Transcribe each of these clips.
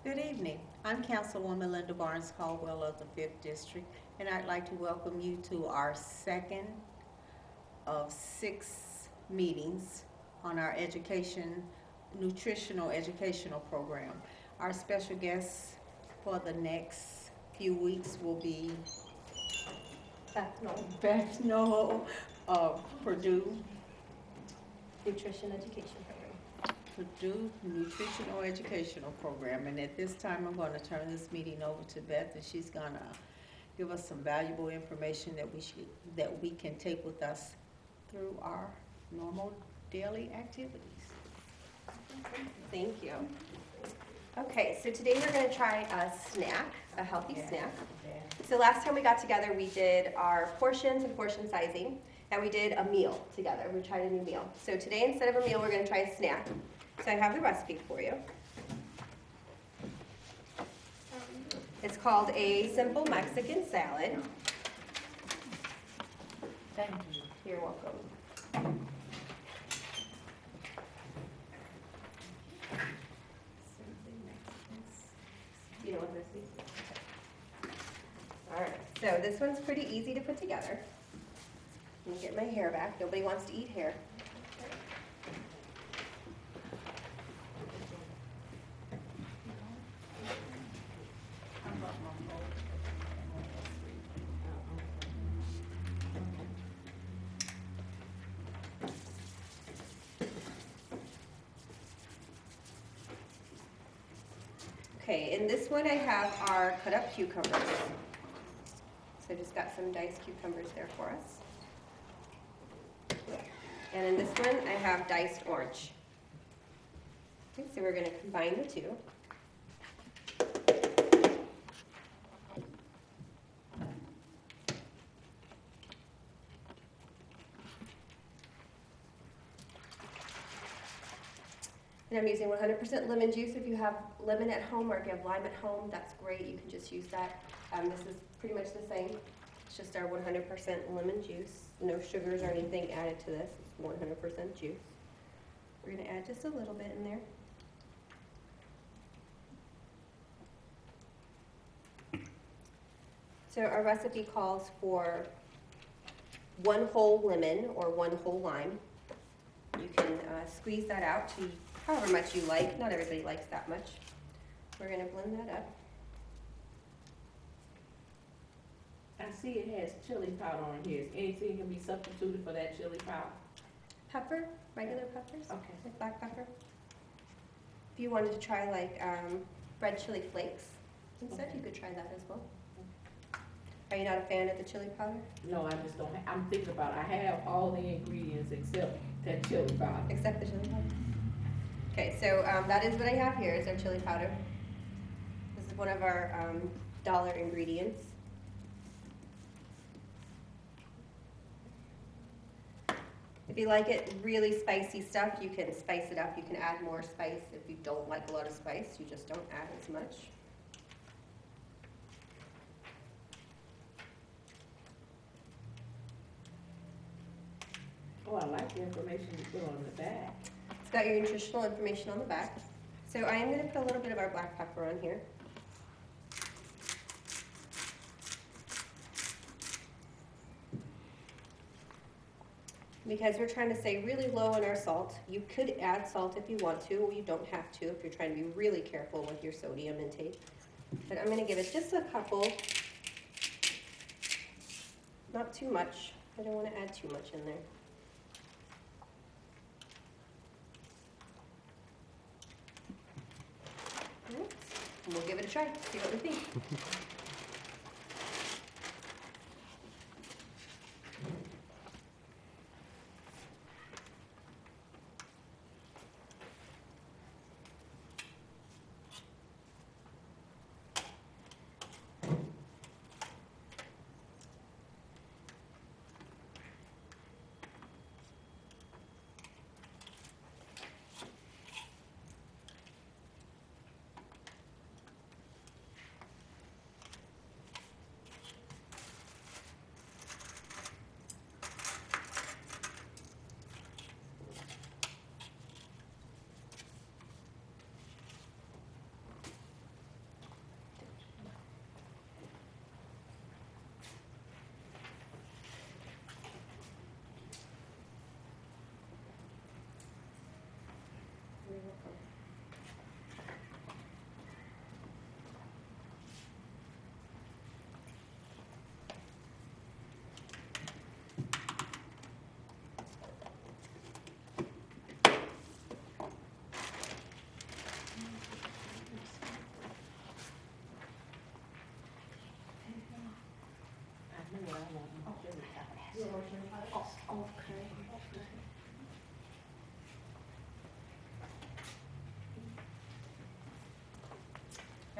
Good evening. I'm Councilwoman Linda Barnes Caldwell of the 5th District, and I'd like to welcome you to our second of 6 meetings on our nutritional educational program. Our special guest for the next few weeks will be Beth Knoll, Beth Noel of Purdue Nutrition Education Program. Nutritional Educational Program. And at this time, I'm going to turn this meeting over to Beth, and she's going to give us some valuable information that we can take with us through our normal daily activities. Thank you. Okay, so today we're going to try a snack, a healthy snack. So last time we got together, we did our portions and portion sizing, and we did a meal together. We tried a new meal. So today, instead of a meal, we're going to try a snack. So I have the recipe for you. It's called a simple Mexican salad. Thank you. You're welcome. You know what this is? Okay. All right, so this one's pretty easy to put together. Let me get my hair back. Nobody wants to eat hair. Okay, in this one I have our cut up cucumbers. So I just got some diced cucumbers there for us. And in this one I have diced orange. Okay, so we're going to combine the two. And I'm using 100% lemon juice. If you have lemon at home or if you have lime at home, that's great. You can just use that. This is pretty much the same. It's just our 100% lemon juice. No sugars or anything added to this. It's 100% juice. We're going to add just a little bit in there. So our recipe calls for 1 whole lemon or 1 whole lime. You can squeeze that out to however much you like. Not everybody likes that much. We're going to blend that up. I see it has chili powder on here. Is anything can be substituted for that chili powder? Pepper, regular peppers, Okay. like black pepper. If you wanted to try like red chili flakes instead, you could try that as well. Are you not a fan of the chili powder? No, I just don't. I'm thinking about it. I have all the ingredients except that chili powder. Except the chili powder. Okay, so that is what I have here is our chili powder. This is one of our dollar ingredients. If you like it really spicy stuff, you can spice it up. You can add more spice. If you don't like a lot of spice, you just don't add as much. Oh, I like the information you put on the back. It's got your nutritional information on the back. So I am going to put a little bit of our black pepper on here. Because we're trying to stay really low on our salt. You could add salt if you want to, or you don't have to if you're trying to be really careful with your sodium intake. But I'm going to give it just a couple. Not too much. I don't want to add too much in there. All right. And we'll give it a try, see what we think.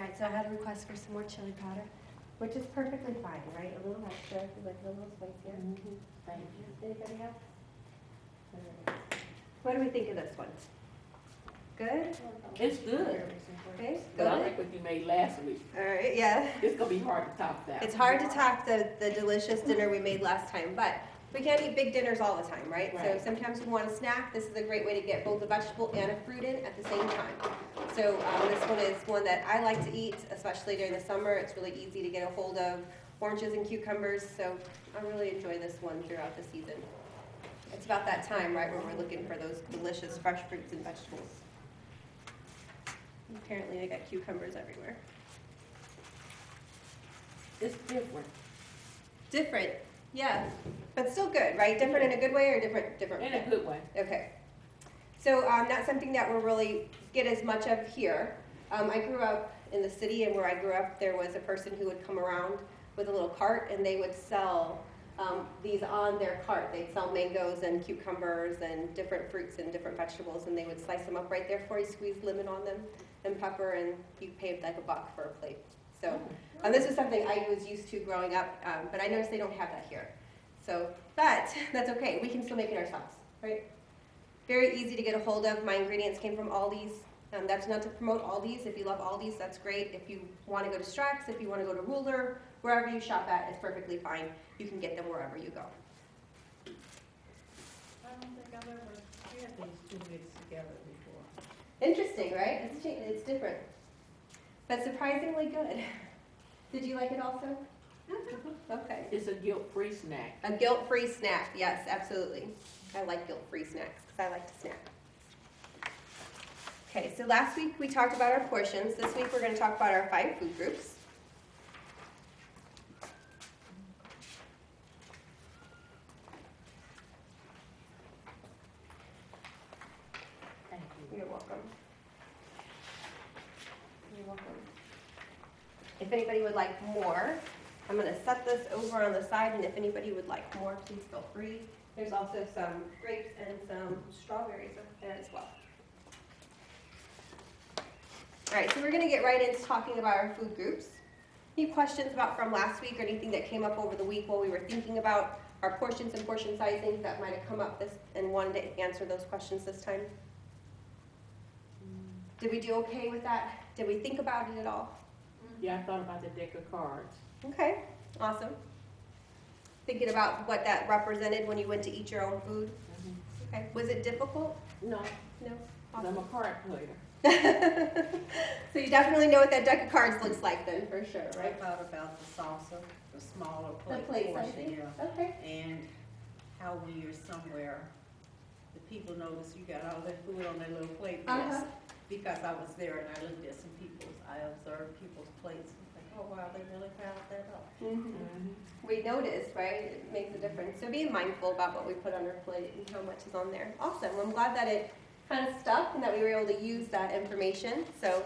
All right, so I had a request for some more chili powder, which is perfectly fine, right? A little extra, if you like it a little spicier. Thank you. Anybody else? All right. What do we think of this one? Good? It's good, Okay, but I good. like what you made last week. All right, yeah. It's gonna be hard to top that. It's hard to top the delicious dinner we made last time, but we can't eat big dinners all the time, right? So Right. sometimes we want a snack. This is a great way to get both a vegetable and a fruit in at the same time. So this one is one that I like to eat, especially during the summer. It's really easy to get a hold of oranges and cucumbers, so I really enjoy this one throughout the season. It's about that time, right, where we're looking for those delicious fresh fruits and vegetables. Apparently they got cucumbers everywhere. It's different. Different, yeah, but still good, right? Different in a good way or different? In a good way. Okay. So not something that we'll really get as much of here. I grew up in the city, and where I grew up, there was a person who would come around with a little cart, and they would sell these on their cart. They'd sell mangoes and cucumbers and different fruits and different vegetables, and they would slice them up right there for you, squeeze lemon on them, and pepper, and you paid like $1 for a plate. So this is something I was used to growing up, but I noticed they don't have that here. So, but that's okay. We can still make it ourselves, right? Very easy to get a hold of. My ingredients came from Aldi's. That's not to promote Aldi's. If you love Aldi's, that's great. If you want to go to Strax, if you want to go to Ruler, wherever you shop at, it's perfectly fine. You can get them wherever you go. I don't think I've ever had these two mixed together before. Interesting, right? It's different, but surprisingly good. Did you like it also? Okay. It's a guilt-free snack. A guilt-free snack, yes, absolutely. I like guilt-free snacks because I like to snack. Okay, so last week we talked about our portions. This week we're going to talk about our 5 food groups. Thank you. You're welcome. You're welcome. If anybody would like more, I'm going to set this over on the side, and if anybody would like more, please feel free. There's also some grapes and some strawberries up there as well. All right, so we're going to get right into talking about our food groups. Any questions about from last week or anything that came up over the week while we were thinking about our portions and portion sizing that might have come up this and wanted to answer those questions this time? Did we do okay with that? Did we think about it at all? Yeah, I thought about the deck of cards. Okay, awesome. Thinking about what that represented when you went to eat your own food? Okay, was it difficult? No, No? 'cause I'm a card player. So you definitely know what that deck of cards looks like then, for sure, I right? thought about the salsa, the smaller The plate plate portion, sizing? yeah. Okay. And how when you're somewhere, the people notice you got all that food on their little plate. Uh-huh. Yes. Because I was there and I looked at some people's, I observed people's plates. I was like, oh wow, they really piled that up. We noticed, right? It makes a difference. So being mindful about what we put on our plate and how much is on there. Awesome. Well, I'm glad that it kind of stuck and that we were able to use that information. So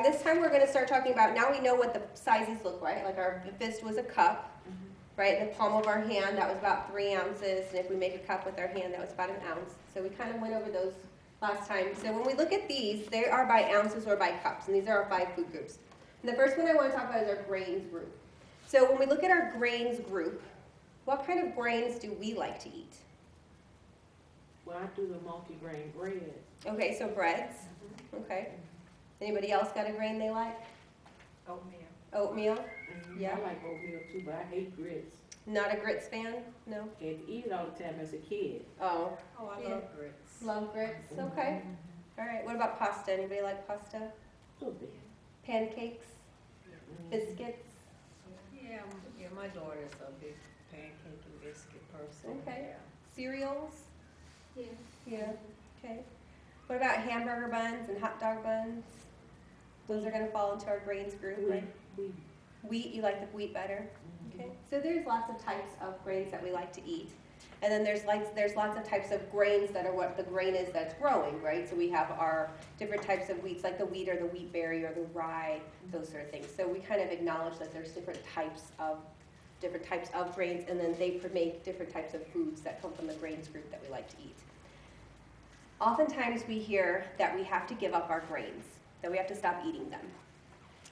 this time we're going to start talking about, now we know what the sizes look like. Like our fist was a cup, right? The palm of our hand, that was about 3 ounces. And if we make a cup with our hand, that was about 1 ounce. So we kind of went over those last time. So when we look at these, they are by ounces or by cups. And these are our 5 food groups. And the first one I want to talk about is our grains group. So when we look at our grains group, what kind of grains do we like to eat? Well, I do the multi-grain bread. Okay, so breads. Okay. Anybody else got a grain they like? Oatmeal. Oatmeal? Yeah. I like oatmeal too, but I hate grits. Not a grits fan? No? I had to eat it all the time as a kid. Oh, Oh, I Yeah. love grits. love grits. Okay. All right. What about pasta? Anybody like pasta? A little bit. Pancakes? Biscuits? Yeah, yeah, my daughter's a big pancake and biscuit person. Okay. Yeah. Cereals? Yeah. Yeah. Okay. What about hamburger buns and hot dog buns? Those are going to fall into our grains group, right? We Wheat, you like the wheat better? Okay. So there's lots of types of grains that we like to eat. And then there's lots of types of grains that are what the grain is that's growing, right? So we have our different types of wheats, like the wheat or the wheat berry or the rye, those sort of things. So we kind of acknowledge that there's different types of grains, and then they make different types of foods that come from the grains group that we like to eat. Oftentimes we hear that we have to give up our grains, that we have to stop eating them.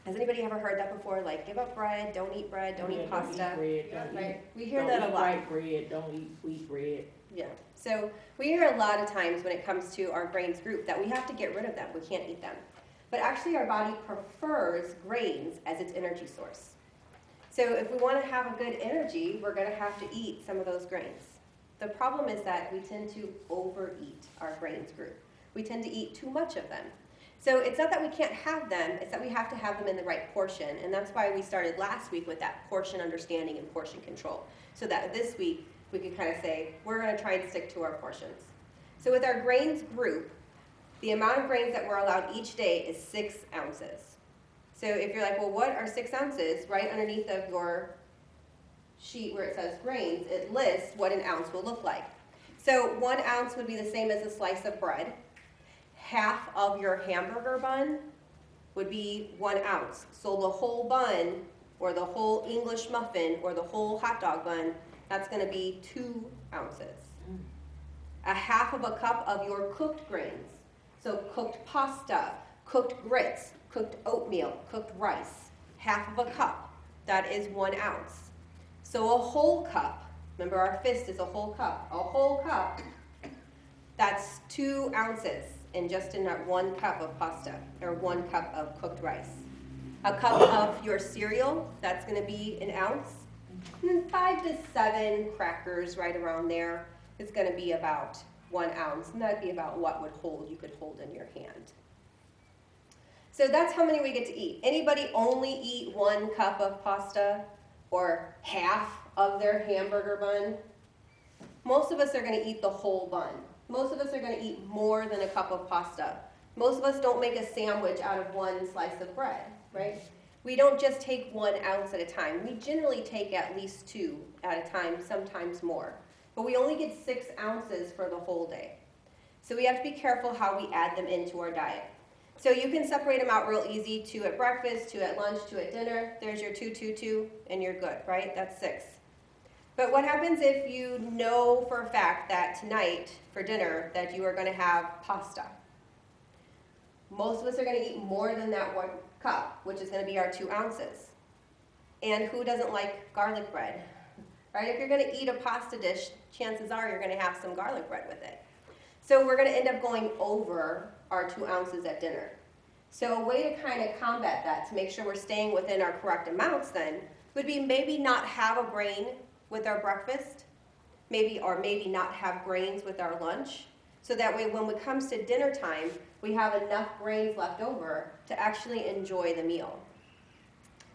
Has anybody ever heard that before? Like, give up bread, don't eat bread, don't eat pasta. Don't eat bread, don't eat, Right? We hear don't that a eat lot. white bread, don't eat wheat bread. Yeah. So we hear a lot of times when it comes to our grains group that we have to get rid of them. We can't eat them. But actually our body prefers grains as its energy source. So if we want to have a good energy, we're going to have to eat some of those grains. The problem is that we tend to overeat our grains group. We tend to eat too much of them. So it's not that we can't have them, it's that we have to have them in the right portion. And that's why we started last week with that portion understanding and portion control. So that this week we could kind of say, we're going to try and stick to our portions. So with our grains group, the amount of grains that we're allowed each day is 6 ounces. So if you're like, well, what are 6 ounces? Right underneath of your sheet where it says grains, it lists what an ounce will look like. So 1 ounce would be the same as a slice of bread. Half of your hamburger bun would be 1 ounce. So the whole bun, or the whole English muffin, or the whole hot dog bun, that's going to be 2 ounces. A half of a cup of your cooked grains. So cooked pasta, cooked grits, cooked oatmeal, cooked rice. Half of a cup, that is 1 ounce. So a whole cup, remember our fist is a whole cup. A whole cup, that's 2 ounces in just in that 1 cup of pasta, or 1 cup of cooked rice. A cup of your cereal, that's going to be 1 ounce. And 5 to 7 crackers right around there. It's going to be about 1 ounce, and that'd be about what you could hold in your hand. So that's how many we get to eat. Anybody only eat 1 cup of pasta or half of their hamburger bun? Most of us are going to eat the whole bun. Most of us are going to eat more than a cup of pasta. Most of us don't make a sandwich out of 1 slice of bread, right? We don't just take 1 ounce at a time. We generally take at least 2 at a time, sometimes more. But we only get 6 ounces for the whole day. So we have to be careful how we add them into our diet. So you can separate them out real easy, 2 at breakfast, 2 at lunch, 2 at dinner. There's your 2, 2, 2, and you're good, right? That's 6. But what happens if you know for a fact that tonight for dinner that you are going to have pasta? Most of us are going to eat more than that 1 cup, which is going to be our 2 ounces. And who doesn't like garlic bread? Right? If you're going to eat a pasta dish, chances are you're going to have some garlic bread with it. So we're going to end up going over our 2 ounces at dinner. So a way to kind of combat that, to make sure we're staying within our correct amounts then, would be maybe not have a grain with our breakfast, maybe not have grains with our lunch, so that way when it comes to dinner time, we have enough grains left over to actually enjoy the meal.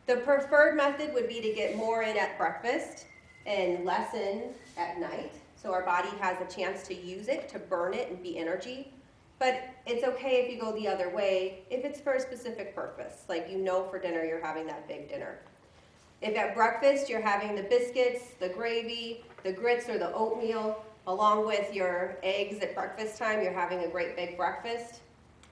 The preferred method would be to get more in at breakfast and less in at night, so our body has a chance to use it, to burn it and be energy. But it's okay if you go the other way, if it's for a specific purpose, like you know for dinner you're having that big dinner. If at breakfast you're having the biscuits, the gravy, the grits or the oatmeal, along with your eggs at breakfast time, you're having a great big breakfast.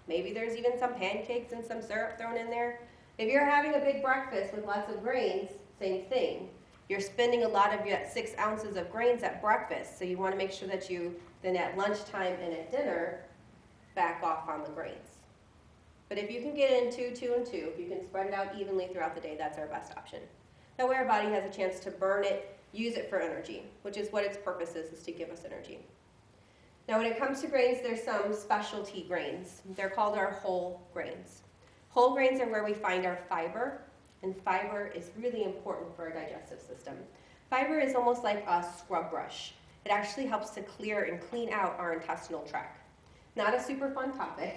Maybe there's even some pancakes and some syrup thrown in there. If you're having a big breakfast with lots of grains, same thing. You're spending a lot of your 6 ounces of grains at breakfast, so you want to make sure that you, then at lunchtime and at dinner, back off on the grains. But if you can get in 2, 2, and 2, if you can spread it out evenly throughout the day, that's our best option. That way our body has a chance to burn it, use it for energy, which is what its purpose is to give us energy. Now when it comes to grains, there's some specialty grains. They're called our whole grains. Whole grains are where we find our fiber, and fiber is really important for our digestive system. Fiber is almost like a scrub brush. It actually helps to clear and clean out our intestinal tract. Not a super fun topic,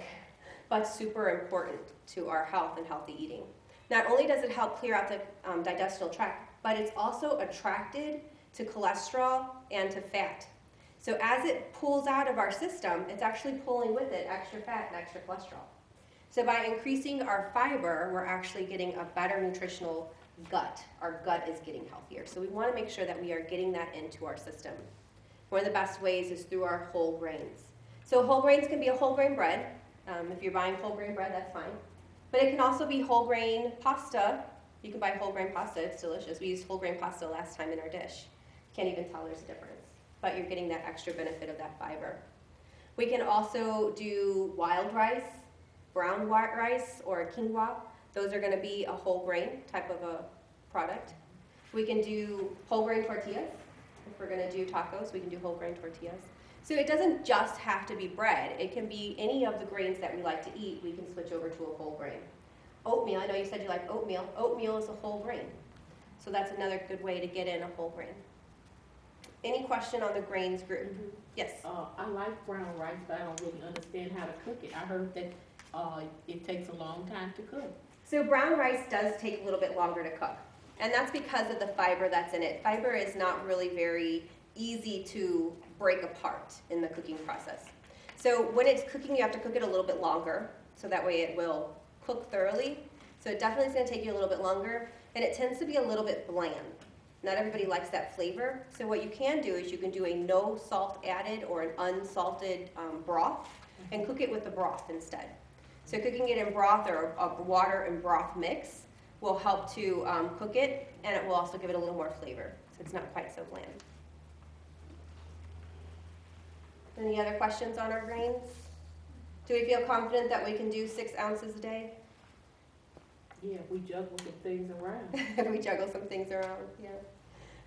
but super important to our health and healthy eating. Not only does it help clear out the digestional tract, but it's also attracted to cholesterol and to fat. So as it pulls out of our system, it's actually pulling with it extra fat and extra cholesterol. So by increasing our fiber, we're actually getting a better nutritional gut. Our gut is getting healthier. So we want to make sure that we are getting that into our system. One of the best ways is through our whole grains. So whole grains can be a whole grain bread. If you're buying whole grain bread, that's fine. But it can also be whole grain pasta. You can buy whole grain pasta, it's delicious. We used whole grain pasta last time in our dish. Can't even tell there's a difference. But you're getting that extra benefit of that fiber. We can also do wild rice, brown white rice, or quinoa. Those are gonna be a whole grain type of a product. We can do whole grain tortillas. If we're gonna do tacos, we can do whole grain tortillas. So it doesn't just have to be bread. It can be any of the grains that we like to eat. We can switch over to a whole grain. Oatmeal, I know you said you like oatmeal. Oatmeal is a whole grain. So that's another good way to get in a whole grain. Any question on the grains group? Yes? I like brown rice, but I don't really understand how to cook it. I heard that, it takes a long time to cook. So brown rice does take a little bit longer to cook. And that's because of the fiber that's in it. Fiber is not really very easy to break apart in the cooking process. So when it's cooking, you have to cook it a little bit longer, so that way it will cook thoroughly. So it definitely is gonna take you a little bit longer, and it tends to be a little bit bland. Not everybody likes that flavor. So what you can do is you can do a no salt added or an unsalted broth and cook it with the broth instead. So cooking it in broth or a water and broth mix will help to cook it, and it will also give it a little more flavor, so it's not quite so bland. Any other questions on our grains? Do we feel confident that we can do 6 ounces a day? Yeah, we juggle some things around. We juggle some things around, yeah.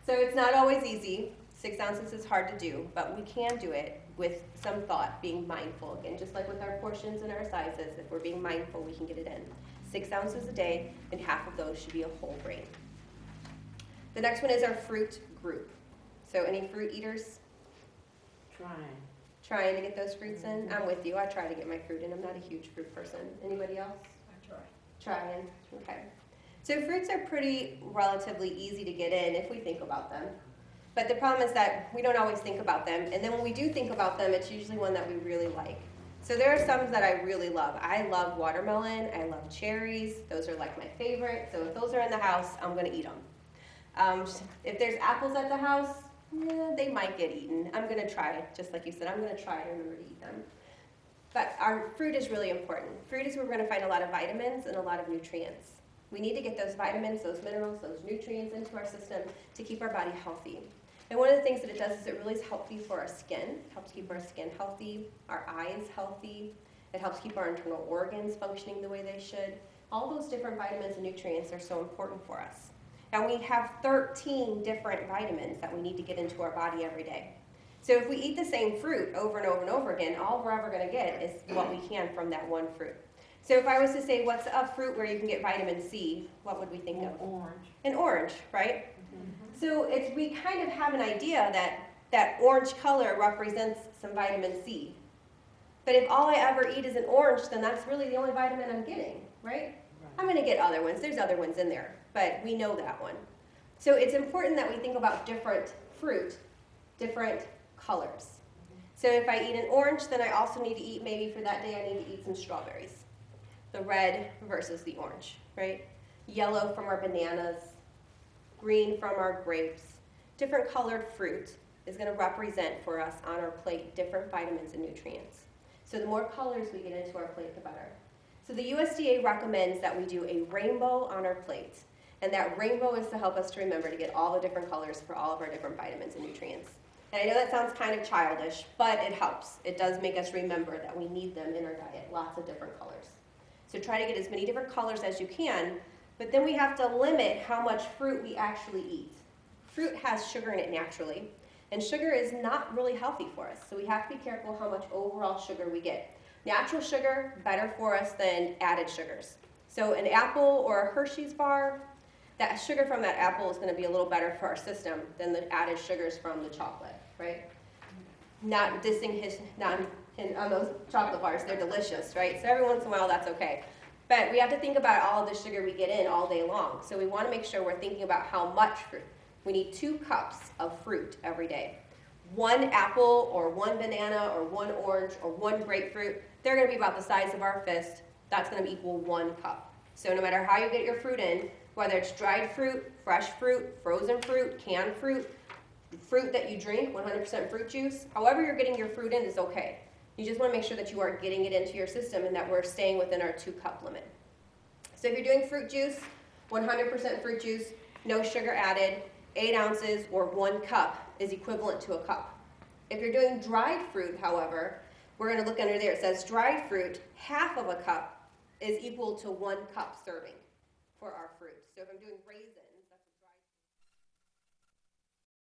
So it's not always easy. 6 ounces is hard to do, but we can do it with some thought, being mindful. Again, just like with our portions and our sizes, if we're being mindful, we can get it in. 6 ounces a day, and half of those should be a whole grain. The next one is our fruit group. So any fruit eaters trying to get those fruits in? I'm with you. I try to get my fruit in. I'm not a huge fruit person. Anybody else? I try. Trying, okay. So fruits are pretty relatively easy to get in if we think about them. But the problem is that we don't always think about them, and then when we do think about them, it's usually one that we really like. So there are some that I really love. I love watermelon, I love cherries, those are like my favorite. So if those are in the house, I'm gonna eat them. If there's apples at the house, they might get eaten. I'm gonna try, just like you said, I'm gonna try to remember to eat them. But our fruit is really important. Fruit is where we're gonna find a lot of vitamins and a lot of nutrients. We need to get those vitamins, those minerals, those nutrients into our system to keep our body healthy. And one of the things that it does is it really is healthy for our skin. It helps keep our skin healthy, our eyes healthy. It helps keep our internal organs functioning the way they should. All those different vitamins and nutrients are so important for us. And we have 13 different vitamins that we need to get into our body every day. So if we eat the same fruit over and over and over again, all we're ever going to get is what we can from that one fruit. So if I was to say, what's a fruit where you can get vitamin C, what would we think of? Orange. An orange, right? Mm-hmm. So we kind of have an idea that that orange color represents some vitamin C. But if all I ever eat is an orange, then that's really the only vitamin I'm getting, right? I'm going to get other ones. There's other ones in there, but we know that one. So it's important that we think about different fruit, different colors. So if I eat an orange, then I also need to eat, maybe for that day, I need to eat some strawberries. The red versus the orange, right? Yellow from our bananas, green from our grapes. Different colored fruit is going to represent for us on our plate different vitamins and nutrients. So the more colors we get into our plate, the better. So the USDA recommends that we do a rainbow on our plate. And that rainbow is to help us to remember to get all the different colors for all of our different vitamins and nutrients. And I know that sounds kind of childish, but it helps. It does make us remember that we need them in our diet, lots of different colors. So try to get as many different colors as you can, but then we have to limit how much fruit we actually eat. Fruit has sugar in it naturally, and sugar is not really healthy for us, so we have to be careful how much overall sugar we get. Natural sugar, better for us than added sugars. So an apple or a Hershey's bar, that sugar from that apple is going to be a little better for our system than the added sugars from the chocolate, right? Not dissing on those chocolate bars, they're delicious, right? So every once in a while, that's okay. But we have to think about all the sugar we get in all day long. So we want to make sure we're thinking about how much fruit. We need 2 cups of fruit every day. 1 apple or 1 banana or 1 orange or 1 grapefruit, they're going to be about the size of our fist. That's going to equal 1 cup. So no matter how you get your fruit in, whether it's dried fruit, fresh fruit, frozen fruit, canned fruit, fruit that you drink, 100% fruit juice, however you're getting your fruit in is okay. You just want to make sure that you are getting it into your system and that we're staying within our 2-cup limit. So if you're doing fruit juice, 100% fruit juice, no sugar added, 8 ounces or 1 cup is equivalent to a cup. If you're doing dried fruit, however, we're going to look under there. It says dried fruit, half of a cup is equal to 1 cup serving for our fruit. So if I'm doing raisins